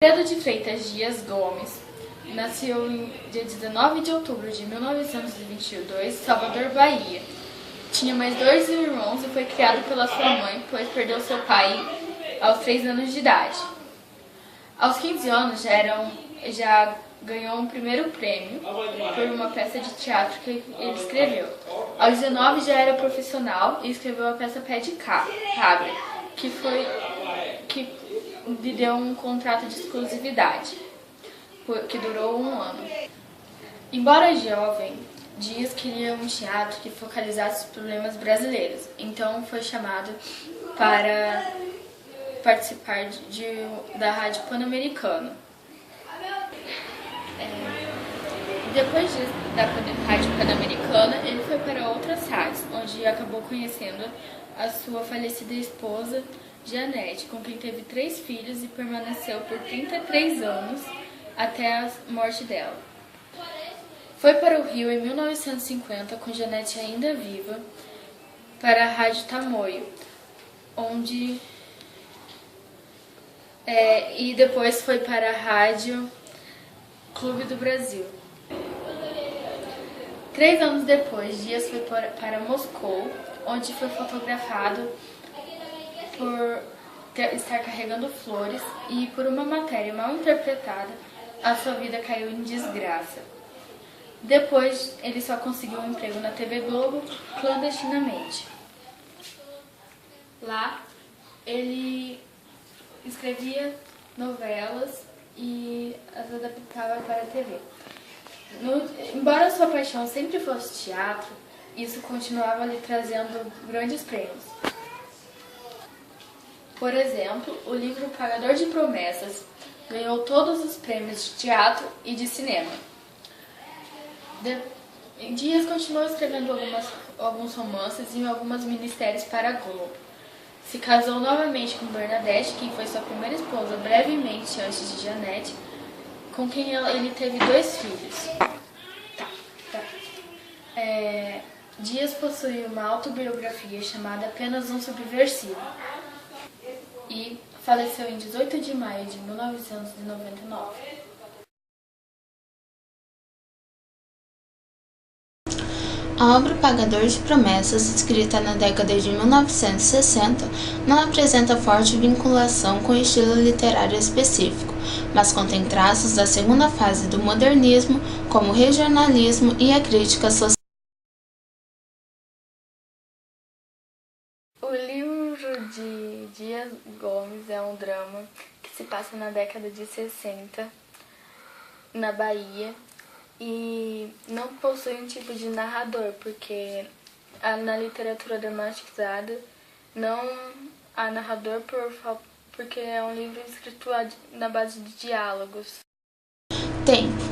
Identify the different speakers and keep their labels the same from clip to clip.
Speaker 1: Pedro de Freitas Dias Gomes nasceu em dia 19 de outubro de 1922, Salvador, Bahia. Tinha mais dois irmãos e foi criado pela sua mãe, pois perdeu seu pai aos 3 anos de idade. Aos 15 anos já ganhou um primeiro prêmio por uma peça de teatro que ele escreveu. Aos 19 já era profissional e escreveu a peça Pé de Cabra, que lhe deu um contrato de exclusividade, que durou 1 ano. Embora jovem, Dias queria um teatro que focalizasse os problemas brasileiros, então foi chamado para participar da Rádio Pan-Americana. Depois da Rádio Pan-Americana, ele foi para outras rádios, onde acabou conhecendo a sua falecida esposa, Janete, com quem teve 3 filhos e permaneceu por 33 anos até a morte dela. Foi para o Rio em 1950, com Janete ainda viva, para a Rádio Tamoio, e depois foi para a Rádio Clube do Brasil. 3 anos depois, Dias foi para Moscou, onde foi fotografado por estar carregando flores, e por uma matéria mal interpretada, a sua vida caiu em desgraça. Depois, ele só conseguiu um emprego na TV Globo clandestinamente. Lá, ele escrevia novelas e as adaptava para a TV. Embora sua paixão sempre fosse teatro, isso continuava lhe trazendo grandes prêmios. Por exemplo, o livro Pagador de Promessas ganhou todos os prêmios de teatro e de cinema. Dias continuou escrevendo alguns romances e algumas minisséries para a Globo. Se casou novamente com Bernadette, quem foi sua primeira esposa brevemente antes de Janete, com quem ele teve 2 filhos. Dias possui uma autobiografia chamada Apenas um Subversivo e faleceu em 18 de maio de 1999.
Speaker 2: A obra Pagador de Promessas, escrita na década de 1960, não apresenta forte vinculação com estilo literário específico, mas contém traços da segunda fase do modernismo, como o regionalismo e a crítica social.
Speaker 1: O livro de Dias Gomes é um drama que se passa na década de 60, na Bahia, e não possui um tipo de narrador, porque na literatura dramatizada não há narrador porque é um livro escrito na base de diálogos.
Speaker 2: Tempo.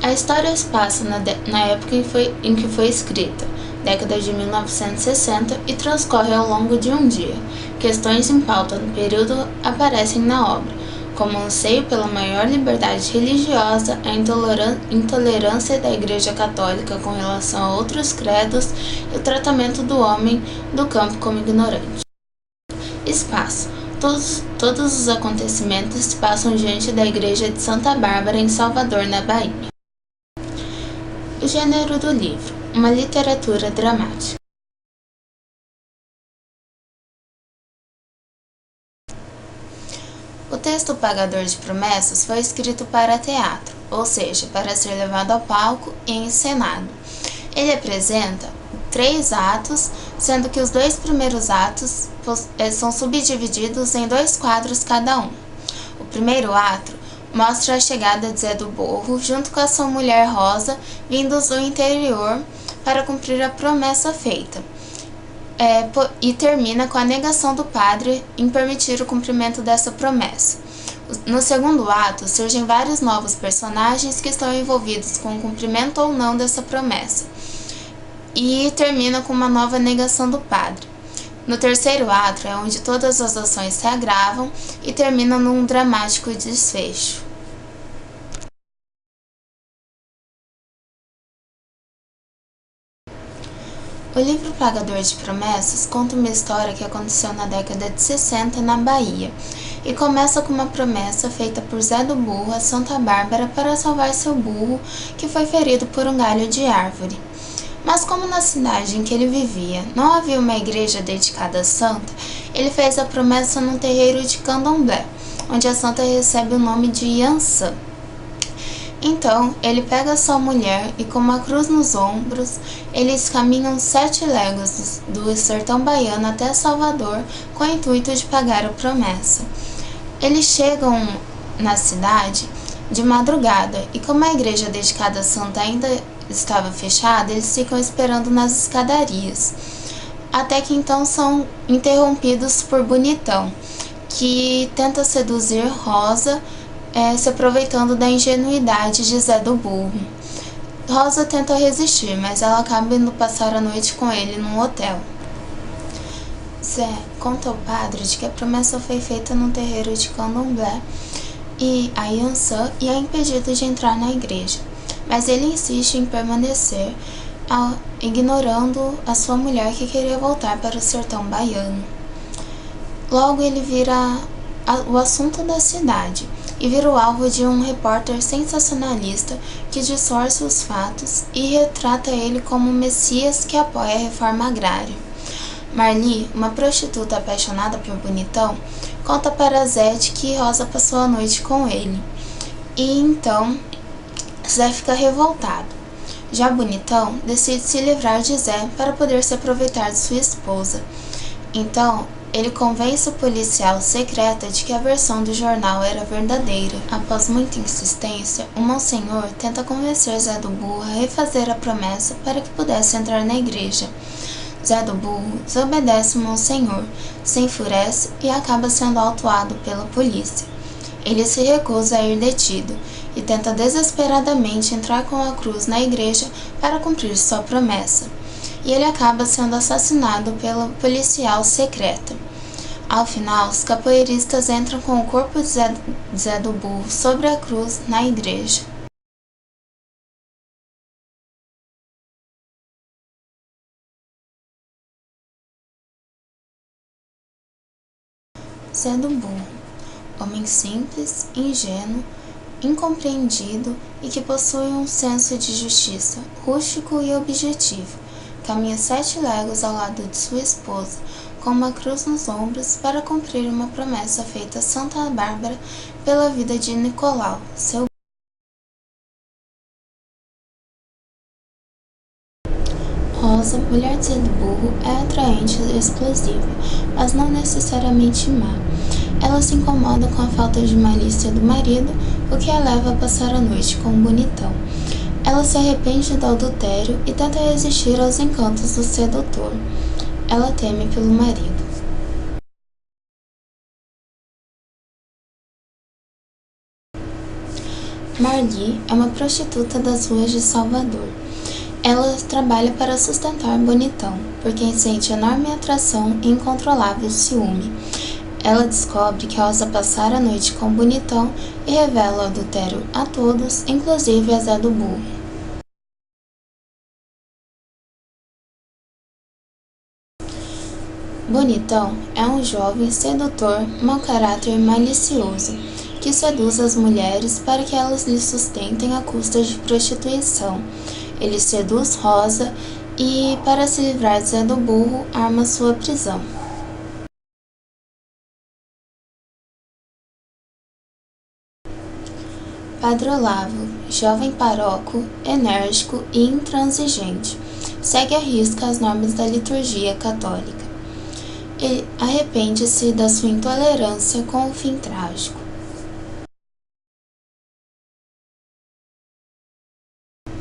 Speaker 2: A história se passa na época em que foi escrita, década de 1960, e transcorre ao longo de um dia. Questões em pauta no período aparecem na obra, como o anseio pela maior liberdade religiosa, a intolerância da Igreja Católica com relação a outros credos e o tratamento do homem do campo como ignorante. Espaço. Todos os acontecimentos se passam diante da Igreja de Santa Bárbara, em Salvador, na Bahia. O gênero do livro: uma literatura dramática. O texto Pagador de Promessas foi escrito para teatro, ou seja, para ser levado ao palco e encenado. Ele apresenta 3 atos, sendo que os 2 primeiros atos são subdivididos em 2 quadros cada um. O primeiro ato mostra a chegada de Zé do Borro, junto com a sua mulher Rosa, vindos do interior para cumprir a promessa feita. E termina com a negação do padre em permitir o cumprimento dessa promessa. No segundo ato, surgem vários novos personagens que estão envolvidos com o cumprimento ou não dessa promessa, e termina com uma nova negação do padre. No terceiro ato é onde todas as ações se agravam e terminam num dramático desfecho. O livro Pagador de Promessas conta uma história que aconteceu na década de 60 na Bahia. e começa com uma promessa feita por Zé do Burro a Santa Bárbara para salvar seu burro, que foi ferido por um galho de árvore. Mas como na cidade em que ele vivia não havia uma igreja dedicada à santa, ele fez a promessa num terreiro de Candomblé, onde a santa recebe o nome de Yansan. Então, ele pega sua mulher e com uma cruz nos ombros, eles caminham 7 léguas do sertão baiano até Salvador com o intuito de pagar a promessa. Eles chegam na cidade de madrugada e como a igreja dedicada à santa ainda estava fechada, eles ficam esperando nas escadarias. Até que então são interrompidos por Bonitão, que tenta seduzir Rosa, se aproveitando da ingenuidade de Zé do Burro. Rosa tenta resistir, mas ela acaba indo passar a noite com ele num hotel. Zé conta ao padre de que a promessa foi feita num terreiro de Candomblé e a Yansan é impedido de entrar na igreja, mas ele insiste em permanecer, ignorando a sua mulher que queria voltar para o sertão baiano. Logo ele vira o assunto da cidade e vira o alvo de um repórter sensacionalista que distorce os fatos e retrata ele como o Messias que apoia a reforma agrária. Marli, uma prostituta apaixonada por Bonitão, conta para Zé de que Rosa passou a noite com ele. E então Zé fica revoltado. Já Bonitão decide se livrar de Zé para poder se aproveitar de sua esposa. Então, ele convence o policial secreto de que a versão do jornal era verdadeira. Após muita insistência, o Monsenhor tenta convencer Zé do Burro a refazer a promessa para que pudesse entrar na igreja. Zé do Burro desobedece o Monsenhor, se enfurece e acaba sendo autuado pela polícia. Ele se recusa a ir detido e tenta desesperadamente entrar com a cruz na igreja para cumprir sua promessa. E ele acaba sendo assassinado pelo policial secreto. Ao final, os capoeiristas entram com o corpo de Zé do Burro sobre a cruz na igreja. Zé do Burro, homem simples, ingênuo, incompreendido e que possui um senso de justiça rústico e objetivo, caminha 7 léguas ao lado de sua esposa, com uma cruz nos ombros para cumprir uma promessa feita a Santa Bárbara pela vida de Nicolau, seu Rosa, mulher de Zé do Burro, é atraente e explosiva, mas não necessariamente má. Ela se incomoda com a falta de malícia do marido, o que a leva a passar a noite com o Bonitão. Ela se arrepende do adultério e tenta resistir aos encantos do sedutor. Ela teme pelo marido. Marli é uma prostituta das ruas de Salvador. Ela trabalha para sustentar Bonitão, por quem sente enorme atração e incontrolável ciúme. Ela descobre que Rosa passara a noite com Bonitão e revela o adultério a todos, inclusive a Zé do Burro. Bonitão é um jovem sedutor, mau caráter e malicioso, que seduz as mulheres para que elas lhe sustentem à custa de prostituição. Ele seduz Rosa e, para se livrar de Zé do Burro, arma sua prisão. Padre Olavo, jovem paróquio, enérgico e intransigente, segue à risca as normas da liturgia católica. Ele arrepende-se da sua intolerância com o fim trágico.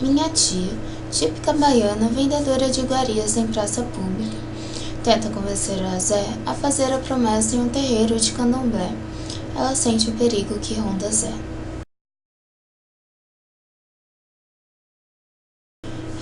Speaker 2: Minha tia, típica baiana vendedora de iguarias em praça pública, tenta convencer a Zé a fazer a promessa em um terreiro de candomblé. Ela sente o perigo que ronda Zé.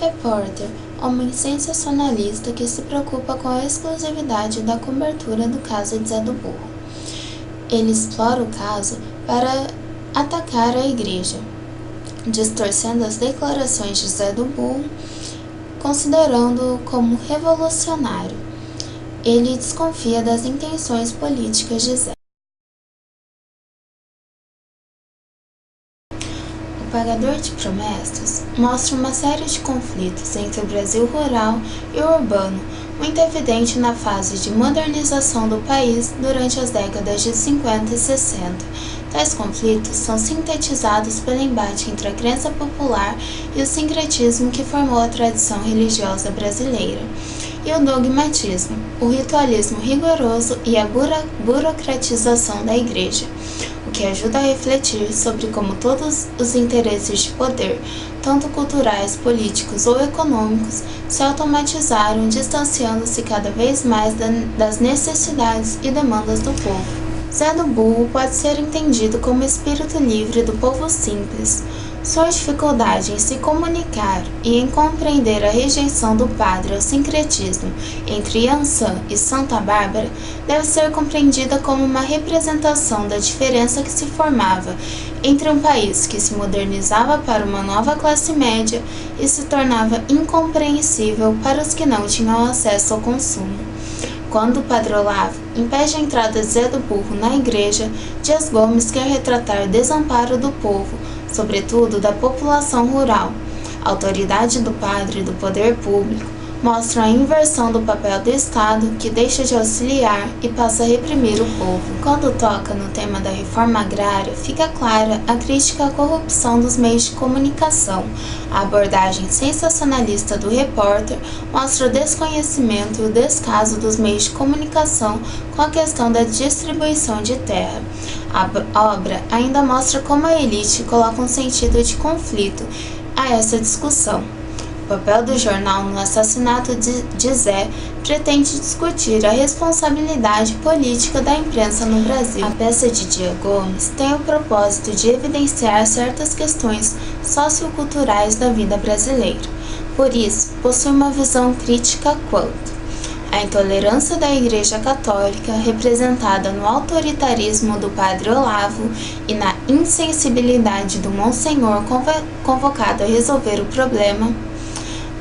Speaker 2: Repórter, homem sensacionalista que se preocupa com a exclusividade da cobertura do caso de Zé do Burro. Ele explora o caso para atacar a igreja, distorcendo as declarações de Zé do Burro, considerando-o como revolucionário. Ele desconfia das intenções políticas de Zé. Carregador de Promessas mostra uma série de conflitos entre o Brasil rural e o urbano, muito evidente na fase de modernização do país durante as décadas de 50 e 60. Tais conflitos são sintetizados pelo embate entre a crença popular e o sincretismo que formou a tradição religiosa brasileira, e o dogmatismo, o ritualismo rigoroso e a burocratização da Igreja, o que ajuda a refletir sobre como todos os interesses de poder, tanto culturais, políticos ou econômicos, se automatizaram, distanciando-se cada vez mais das necessidades e demandas do povo. Zé do Burro pode ser entendido como espírito livre do povo simples. Sua dificuldade em se comunicar e em compreender a rejeição do padre ao sincretismo entre Iansã e Santa Bárbara deve ser compreendida como uma representação da diferença que se formava entre um país que se modernizava para uma nova classe média e se tornava incompreensível para os que não tinham acesso ao consumo. Quando o Padre Olavo impede a entrada de Zé do Burro na igreja, Dias Gomes quer retratar o desamparo do povo, sobretudo da população rural. A autoridade do padre e do poder público mostram a inversão do papel do Estado, que deixa de auxiliar e passa a reprimir o povo. Quando toca no tema da reforma agrária, fica clara a crítica à corrupção dos meios de comunicação. A abordagem sensacionalista do repórter mostra o desconhecimento e o descaso dos meios de comunicação com a questão da distribuição de terra. A obra ainda mostra como a elite coloca um sentido de conflito a essa discussão. O papel do jornal no assassinato de Zé pretende discutir a responsabilidade política da imprensa no Brasil. A peça de Dias Gomes tem o propósito de evidenciar certas questões socioculturais da vida brasileira. Por isso, possui uma visão crítica quanto à intolerância da Igreja Católica, representada no autoritarismo do Padre Olavo e na insensibilidade do Monsenhor convocado a resolver o problema,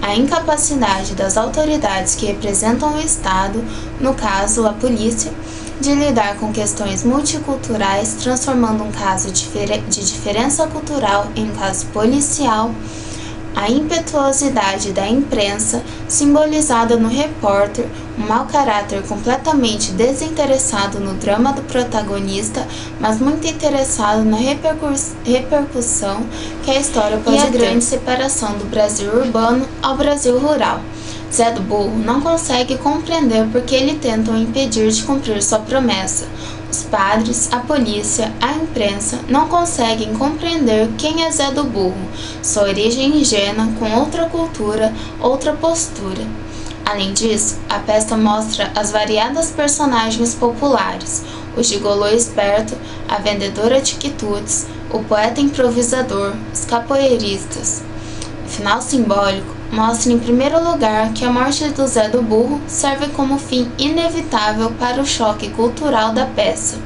Speaker 2: a incapacidade das autoridades que representam o Estado, no caso a polícia, de lidar com questões multiculturais, transformando um caso de diferença cultural em um caso policial, a impetuosidade da imprensa, simbolizada no repórter, um mau caráter completamente desinteressado no drama do protagonista, mas muito interessado na repercussão que a história pode ter. E a grande separação do Brasil urbano ao Brasil rural. Zé do Burro não consegue compreender por que ele tentam impedir de cumprir sua promessa. Os padres, a polícia, a imprensa não conseguem compreender quem é Zé do Burro, sua origem ingênua, com outra cultura, outra postura. Além disso, a peça mostra as variadas personagens populares, o gigolô esperto, a vendedora de quitutes, o poeta improvisador, os capoeiristas. O final simbólico mostra em primeiro lugar que a morte do Zé do Burro serve como fim inevitável para o choque cultural da peça.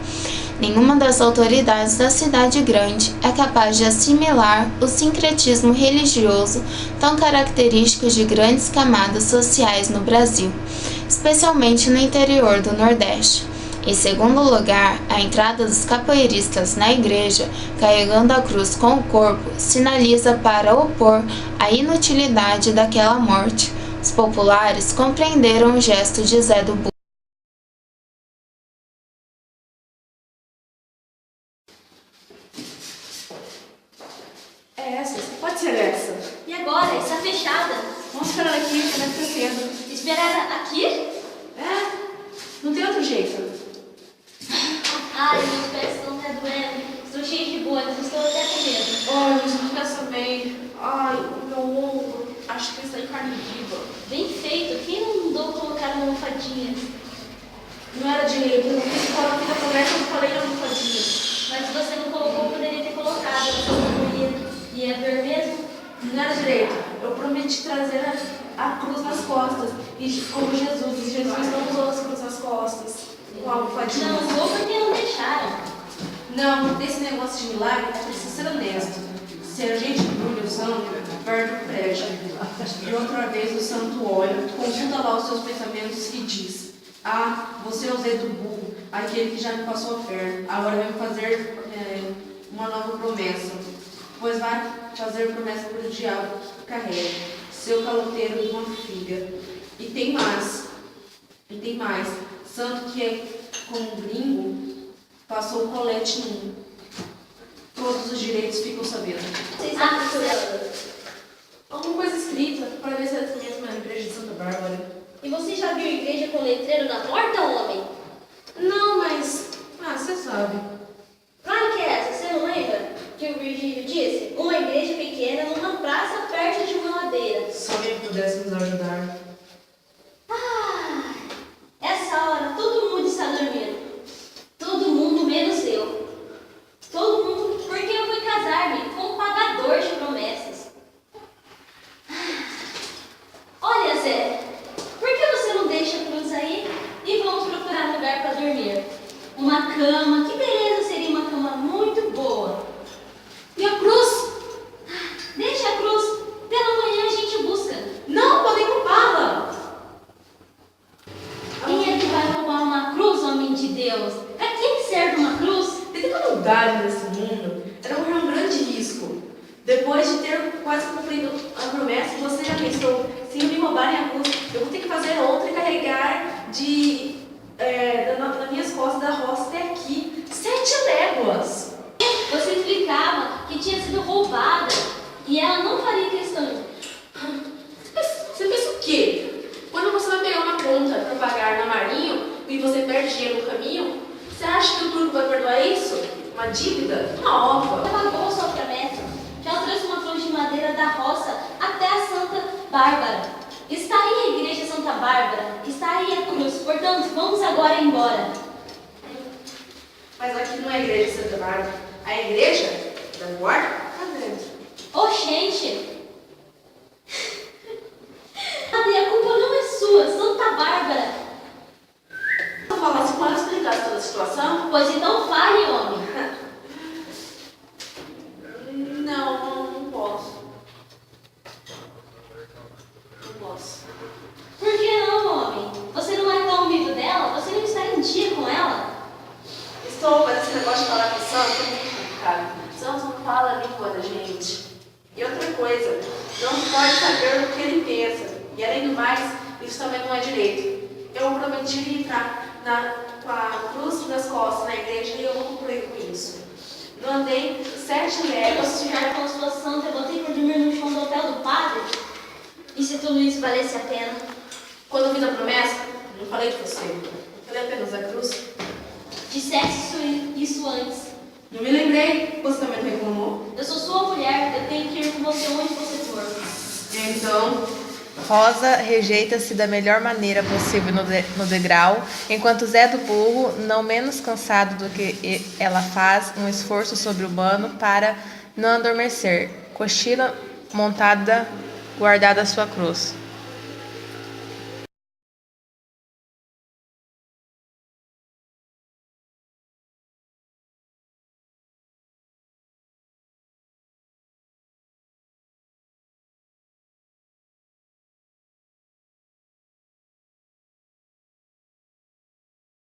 Speaker 2: Nenhuma das autoridades da cidade grande é capaz de assimilar o sincretismo religioso tão característico de grandes camadas sociais no Brasil, especialmente no interior do Nordeste. Em segundo lugar, a entrada dos capoeiristas na igreja, carregando a cruz com o corpo, sinaliza para opor a inutilidade daquela morte. Os populares compreenderam o gesto de Zé do Burro.
Speaker 3: É essa, pode ser essa.
Speaker 4: E agora? Está fechada.
Speaker 3: Vamos esperar aqui, que deve ser cedo.
Speaker 4: Esperar aqui?
Speaker 3: É, não tem outro jeito.
Speaker 4: Ai, meus pés estão até doendo. Estou cheia de bolhas, estou até com medo.
Speaker 3: Ai, meus pés também. Ai, o meu ombro. Acho que está em carne viva.
Speaker 4: Bem feito. Quem não mandou colocar uma almofadinha?
Speaker 3: Não era direito, eu não quis falar aqui na conversa, eu falei na almofadinha.
Speaker 4: Mas se você não colocou, poderia ter colocado. Você não ia ver mesmo?
Speaker 3: Não era direito. Eu prometi trazer a cruz nas costas. E como Jesus não usou as cruzes nas costas. Com a almofadinha.
Speaker 4: Não usou porque não deixaram.
Speaker 3: Não, esse negócio de milagre é preciso ser honesto. Se a gente brulha o santo, perde o prédio. E outra vez o santo olha, consulta lá os seus pensamentos e diz: ah, você é o Zé do Burro, aquele que já me passou a perna. Agora vai me fazer uma nova promessa. Pois vai fazer promessa para o diabo que carrega, seu caloteiro de uma figa. E tem mais, santo que é como um gringo, passou o colete em mim. Todos os direitos ficam sabendo.
Speaker 4: Vocês estão procurando?
Speaker 3: Alguma coisa escrita, para ver se é mesmo na igreja de Santa Bárbara.
Speaker 4: E você já viu igreja com letreiro na porta, homem?
Speaker 3: Não, mas... você sabe.
Speaker 4: Claro que é essa, você não lembra? Que o Virgílio disse? Uma igreja pequena numa praça perto de uma ladeira.
Speaker 3: Se alguém pudesse nos ajudar.
Speaker 4: Ah, essa hora todo mundo está dormindo. Todo mundo menos eu. Todo mundo porque eu fui casar-me com um pagador de promessas. Olha, Zé, por que você não deixa a cruz aí e vamos procurar um lugar para dormir? Uma cama, que beleza, seria uma cama muito boa.
Speaker 3: E a cruz?
Speaker 4: Deixa a cruz, pela manhã a gente busca.
Speaker 3: Não, podem roubá-la.
Speaker 4: Quem é que vai roubar uma cruz, homem de Deus? Pra que serve uma cruz?
Speaker 3: Ter tanta maldade nesse mundo era correr um grande risco. Depois de ter quase cumprido a promessa, você já pensou, se me roubarem a cruz, eu vou ter que fazer outra e carregar nas minhas costas da roça até aqui. 7 léguas.
Speaker 4: Você explicava que tinha sido roubada e ela não faria questão de...
Speaker 3: Você pensa o quê? Quando você vai pegar uma conta para pagar na Marinho e você perde dinheiro no caminho, você acha que o turco vai perdoar isso? Uma dívida? Uma ova.
Speaker 4: Ela pagou sua promessa. Já trouxe uma cruz de madeira da roça até a Santa Bárbara. Está aí a igreja Santa Bárbara. Está aí a cruz. Portanto, vamos agora embora.
Speaker 3: Mas aqui não é a igreja de Santa Bárbara. A igreja da guarda está dentro.
Speaker 4: Oxente! A culpa não é sua, Santa Bárbara.
Speaker 3: Se eu falasse com ela, explicasse toda a situação?
Speaker 4: Pois então fale, homem.
Speaker 3: Não posso. Não posso.
Speaker 4: Por que não, homem? Você não é tão amigo dela? Você não está em dia com ela?
Speaker 3: Estou, mas esse negócio de falar com o santo é muito complicado. Santo não fala a língua da gente. E outra coisa, não pode saber o que ele pensa. E além do mais, isso também não é direito. Eu prometi entrar com a cruz nas costas na igreja e eu vou cumprir com isso. Não andei 7 léguas.
Speaker 4: Se já com sua santa, eu botei para dormir no chão do hotel do padre? E se tudo isso valesse a pena?
Speaker 3: Quando eu fiz a promessa, não falei de você. Falei apenas da cruz.
Speaker 4: Dissesse isso antes.
Speaker 3: Não me lembrei. Você também não reclamou?
Speaker 4: Eu sou sua mulher, eu tenho que ir com você onde você for.
Speaker 3: Então...
Speaker 5: Rosa rejeita-se da melhor maneira possível no degrau, enquanto Zé do Burro, não menos cansado do que ela, faz um esforço sobre-humano para não adormecer, cochila montada, guardada a sua cruz.